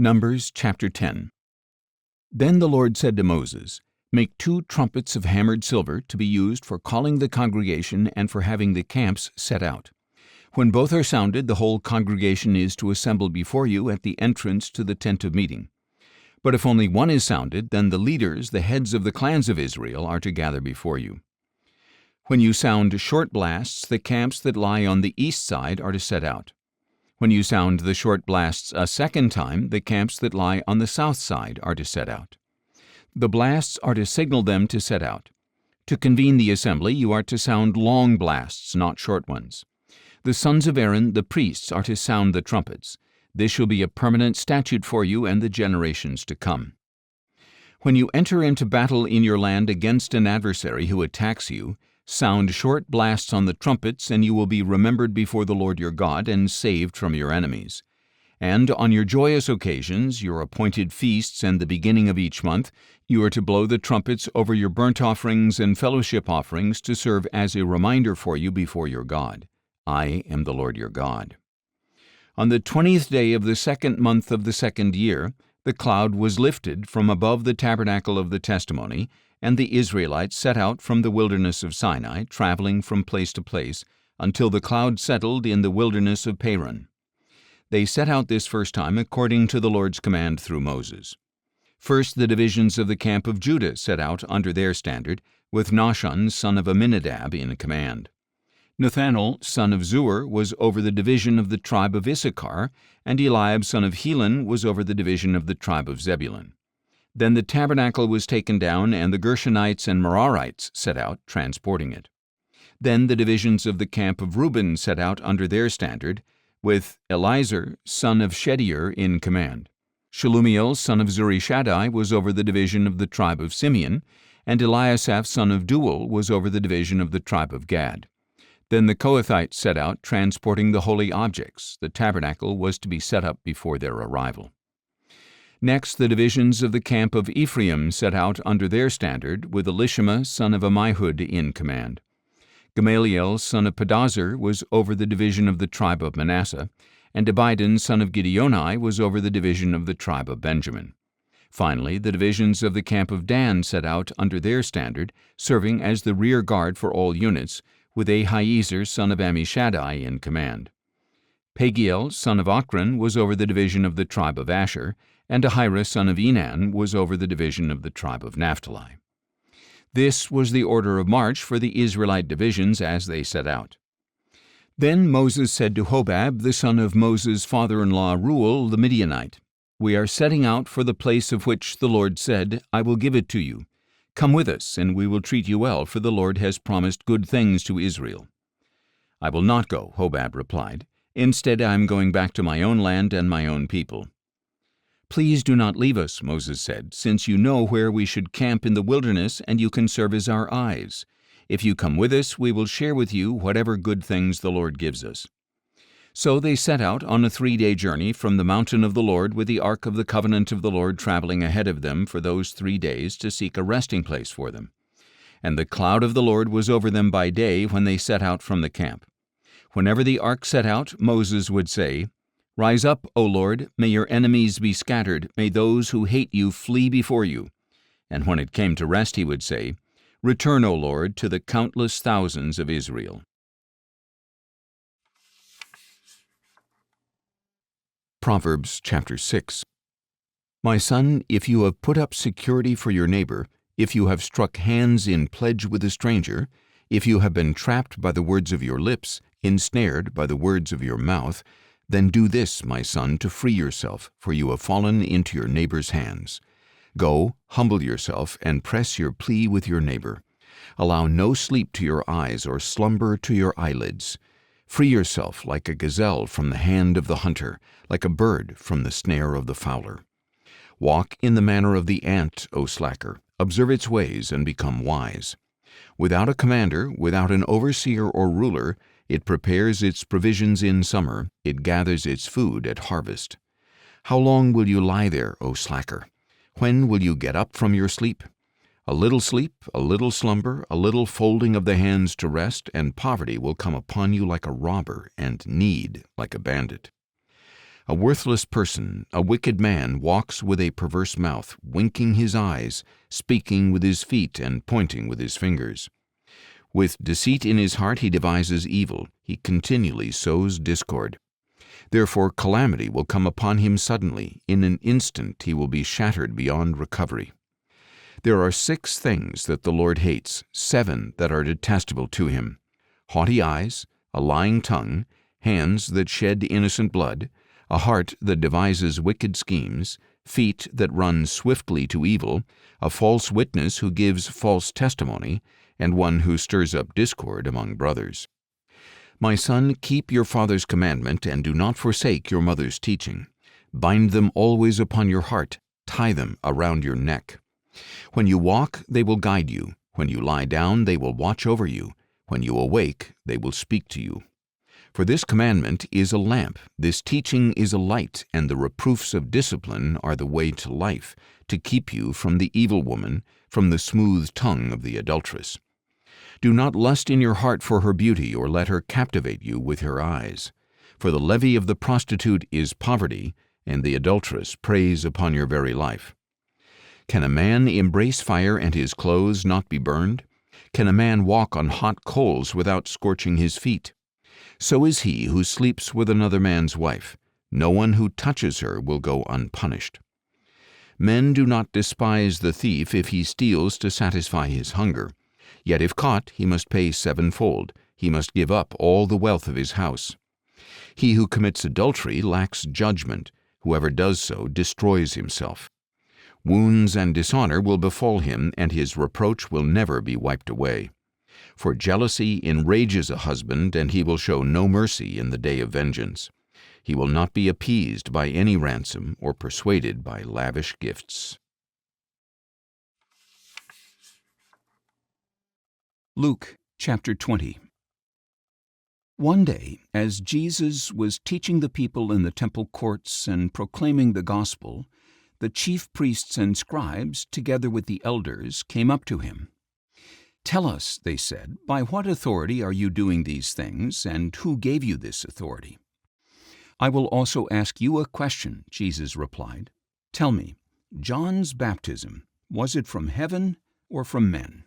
Numbers chapter 10. Then the Lord said to Moses, Make 2 trumpets of hammered silver to be used for calling the congregation and for having the camps set out. When both are sounded, the whole congregation is to assemble before you at the entrance to the tent of meeting. But if only one is sounded, then the leaders, the heads of the clans of Israel, are to gather before you. When you sound short blasts, the camps that lie on the east side are to set out. When you sound the short blasts a second time, the camps that lie on the south side are to set out. The blasts are to signal them to set out. To convene the assembly, you are to sound long blasts, not short ones. The sons of Aaron, the priests, are to sound the trumpets. This shall be a permanent statute for you and the generations to come. When you enter into battle in your land against an adversary who attacks you, sound short blasts on the trumpets, and you will be remembered before the Lord your God and saved from your enemies. And on your joyous occasions, your appointed feasts and the beginning of each month, you are to blow the trumpets over your burnt offerings and fellowship offerings to serve as a reminder for you before your God. I am the Lord your God. On the 20th day of the 2nd month of the 2nd year, the cloud was lifted from above the tabernacle of the testimony, and the Israelites set out from the wilderness of Sinai, traveling from place to place, until the cloud settled in the wilderness of Paran. They set out this first time according to the Lord's command through Moses. First, the divisions of the camp of Judah set out under their standard, with Nahshon son of Amminadab in command. Nathanael son of Zuar was over the division of the tribe of Issachar, and Eliab son of Helon was over the division of the tribe of Zebulun. Then the tabernacle was taken down, and the Gershonites and Merarites set out, transporting it. Then the divisions of the camp of Reuben set out under their standard, with Elizur son of Shedeur in command. Shelumiel son of Zurishaddai was over the division of the tribe of Simeon, and Eliasaph son of Deuel was over the division of the tribe of Gad. Then the Kohathites set out, transporting the holy objects. The tabernacle was to be set up before their arrival. Next, the divisions of the camp of Ephraim set out under their standard, with Elishama son of Ammihud in command. Gamaliel son of Pedazur was over the division of the tribe of Manasseh, and Abidan son of Gideoni was over the division of the tribe of Benjamin. Finally, the divisions of the camp of Dan set out under their standard, serving as the rear guard for all units, with Ahiezer son of Ammishaddai in command. Pagiel son of Ochran was over the division of the tribe of Asher, and Ahira son of Enan was over the division of the tribe of Naphtali. This was the order of march for the Israelite divisions as they set out. Then Moses said to Hobab, the son of Moses' father-in-law Reuel the Midianite, We are setting out for the place of which the Lord said, I will give it to you. Come with us, and we will treat you well, for the Lord has promised good things to Israel. I will not go, Hobab replied. Instead, I am going back to my own land and my own people. Please do not leave us, Moses said, since you know where we should camp in the wilderness, and you can serve as our eyes. If you come with us, we will share with you whatever good things the Lord gives us. So they set out on a 3-day journey from the mountain of the Lord, with the ark of the covenant of the Lord traveling ahead of them for those 3 days to seek a resting place for them. And the cloud of the Lord was over them by day when they set out from the camp. Whenever the ark set out, Moses would say, Rise up, O Lord, may your enemies be scattered, may those who hate you flee before you. And when it came to rest, he would say, Return, O Lord, to the countless thousands of Israel. Proverbs chapter 6. My son, if you have put up security for your neighbor, if you have struck hands in pledge with a stranger, if you have been trapped by the words of your lips, ensnared by the words of your mouth, then do this, my son, to free yourself, for you have fallen into your neighbor's hands. Go, humble yourself, and press your plea with your neighbor. Allow no sleep to your eyes or slumber to your eyelids. Free yourself like a gazelle from the hand of the hunter, like a bird from the snare of the fowler. Walk in the manner of the ant, O slacker. Observe its ways and become wise. Without a commander, without an overseer or ruler, it prepares its provisions in summer, it gathers its food at harvest. How long will you lie there, O slacker? When will you get up from your sleep? A little sleep, a little slumber, a little folding of the hands to rest, and poverty will come upon you like a robber, and need like a bandit. A worthless person, a wicked man, walks with a perverse mouth, winking his eyes, speaking with his feet, and pointing with his fingers. With deceit in his heart he devises evil, he continually sows discord. Therefore calamity will come upon him suddenly, in an instant he will be shattered beyond recovery. There are 6 things that the Lord hates, 7 that are detestable to him: haughty eyes, a lying tongue, hands that shed innocent blood, a heart that devises wicked schemes, feet that run swiftly to evil, a false witness who gives false testimony, and one who stirs up discord among brothers. My son, keep your father's commandment, and do not forsake your mother's teaching. Bind them always upon your heart, tie them around your neck. When you walk, they will guide you. When you lie down, they will watch over you. When you awake, they will speak to you. For this commandment is a lamp, this teaching is a light, and the reproofs of discipline are the way to life, to keep you from the evil woman, from the smooth tongue of the adulteress. Do not lust in your heart for her beauty, or let her captivate you with her eyes. For the levy of the prostitute is poverty, and the adulteress preys upon your very life. Can a man embrace fire and his clothes not be burned? Can a man walk on hot coals without scorching his feet? So is he who sleeps with another man's wife. No one who touches her will go unpunished. Men do not despise the thief if he steals to satisfy his hunger. Yet if caught, he must pay 7-fold. He must give up all the wealth of his house. He who commits adultery lacks judgment. Whoever does so destroys himself. Wounds and dishonor will befall him, and his reproach will never be wiped away. For jealousy enrages a husband, and he will show no mercy in the day of vengeance. He will not be appeased by any ransom or persuaded by lavish gifts. Luke chapter 20. One day, as Jesus was teaching the people in the temple courts and proclaiming the gospel, the chief priests and scribes, together with the elders, came up to him. "Tell us," they said, "by what authority are you doing these things, and who gave you this authority?" "I will also ask you a question," Jesus replied. "Tell me, John's baptism, was it from heaven or from men?"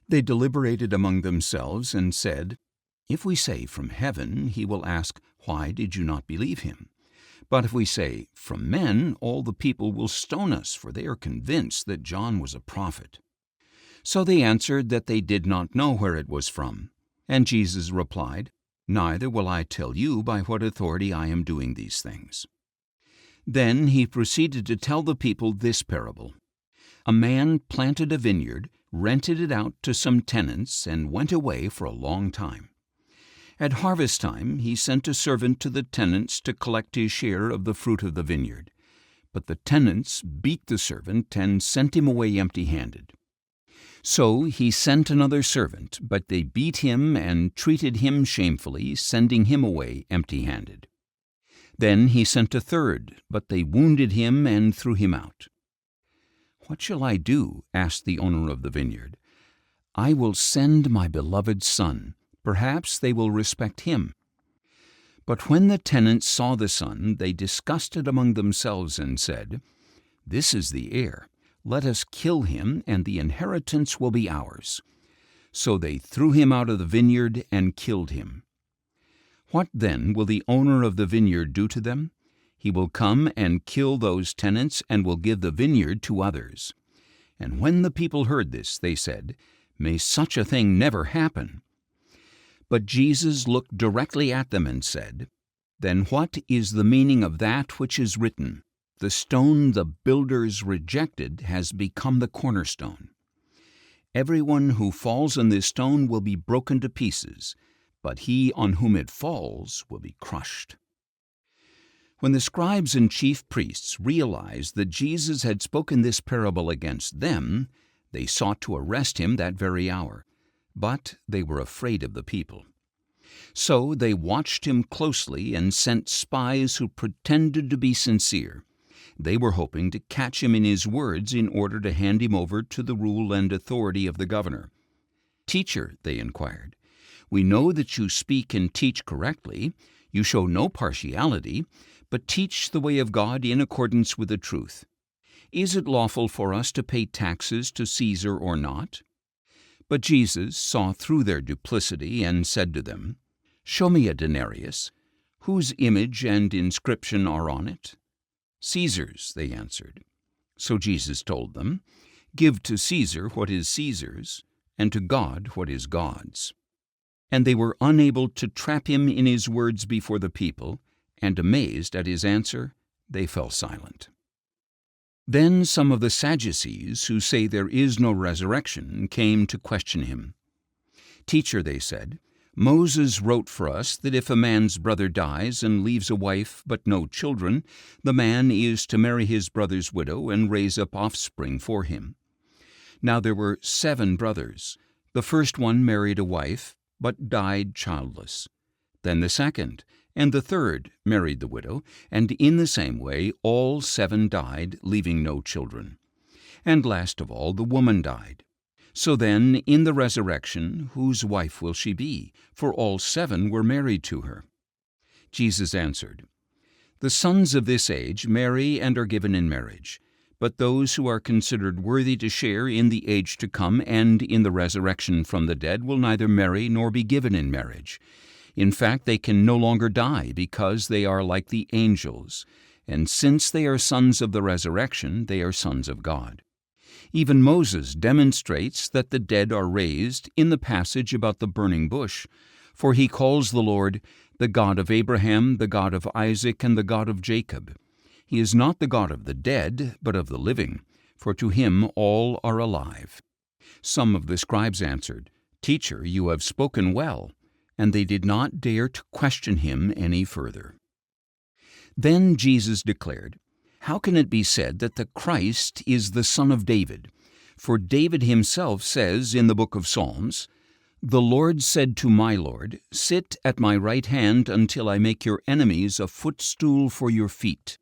They deliberated among themselves and said, "If we say from heaven, he will ask, 'Why did you not believe him?' But if we say, 'From men,' all the people will stone us, for they are convinced that John was a prophet." So they answered that they did not know where it was from. And Jesus replied, "Neither will I tell you by what authority I am doing these things." Then he proceeded to tell the people this parable. A man planted a vineyard, rented it out to some tenants, and went away for a long time. At harvest time he sent a servant to the tenants to collect his share of the fruit of the vineyard. But the tenants beat the servant and sent him away empty-handed. So he sent another servant, but they beat him and treated him shamefully, sending him away empty-handed. Then he sent a third, but they wounded him and threw him out. "What shall I do?" asked the owner of the vineyard. "I will send my beloved son. Perhaps they will respect him." But when the tenants saw the son, they discussed it among themselves and said, "This is the heir. Let us kill him, and the inheritance will be ours." So they threw him out of the vineyard and killed him. What then will the owner of the vineyard do to them? He will come and kill those tenants and will give the vineyard to others. And when the people heard this, they said, "May such a thing never happen." But Jesus looked directly at them and said, "Then what is the meaning of that which is written? 'The stone the builders rejected has become the cornerstone.' Everyone who falls on this stone will be broken to pieces, but he on whom it falls will be crushed." When the scribes and chief priests realized that Jesus had spoken this parable against them, they sought to arrest him that very hour. But they were afraid of the people. So they watched him closely and sent spies who pretended to be sincere. They were hoping to catch him in his words in order to hand him over to the rule and authority of the governor. "Teacher," they inquired, "we know that you speak and teach correctly. You show no partiality, but teach the way of God in accordance with the truth. Is it lawful for us to pay taxes to Caesar or not?" But Jesus saw through their duplicity and said to them, "Show me a denarius. Whose image and inscription are on it?" "Caesar's," they answered. So Jesus told them, "Give to Caesar what is Caesar's, and to God what is God's." And they were unable to trap him in his words before the people, and amazed at his answer, they fell silent. Then some of the Sadducees, who say there is no resurrection, came to question him. "Teacher," they said, "Moses wrote for us that if a man's brother dies and leaves a wife but no children, the man is to marry his brother's widow and raise up offspring for him. Now there were 7 brothers. The first one married a wife, but died childless. Then the second and the third married the widow, and in the same way all 7 died, leaving no children. And last of all the woman died. So then, in the resurrection, whose wife will she be? For all 7 were married to her." Jesus answered, "The sons of this age marry and are given in marriage, but those who are considered worthy to share in the age to come and in the resurrection from the dead will neither marry nor be given in marriage. In fact, they can no longer die, because they are like the angels, and since they are sons of the resurrection, they are sons of God. Even Moses demonstrates that the dead are raised in the passage about the burning bush, for he calls the Lord the God of Abraham, the God of Isaac, and the God of Jacob. He is not the God of the dead, but of the living, for to him all are alive." Some of the scribes answered, "Teacher, you have spoken well," and they did not dare to question him any further. Then Jesus declared, "How can it be said that the Christ is the son of David? For David himself says in the book of Psalms, 'The Lord said to my Lord, Sit at my right hand until I make your enemies a footstool for your feet.'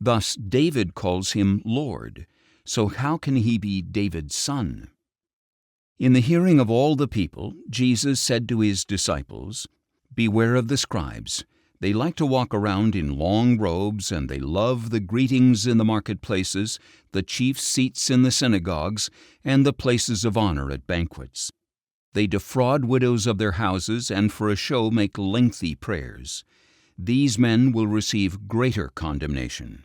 Thus David calls him Lord, so how can he be David's son?" In the hearing of all the people, Jesus said to his disciples, "Beware of the scribes. They like to walk around in long robes, and they love the greetings in the marketplaces, the chief seats in the synagogues, and the places of honor at banquets. They defraud widows of their houses, and for a show make lengthy prayers. These men will receive greater condemnation.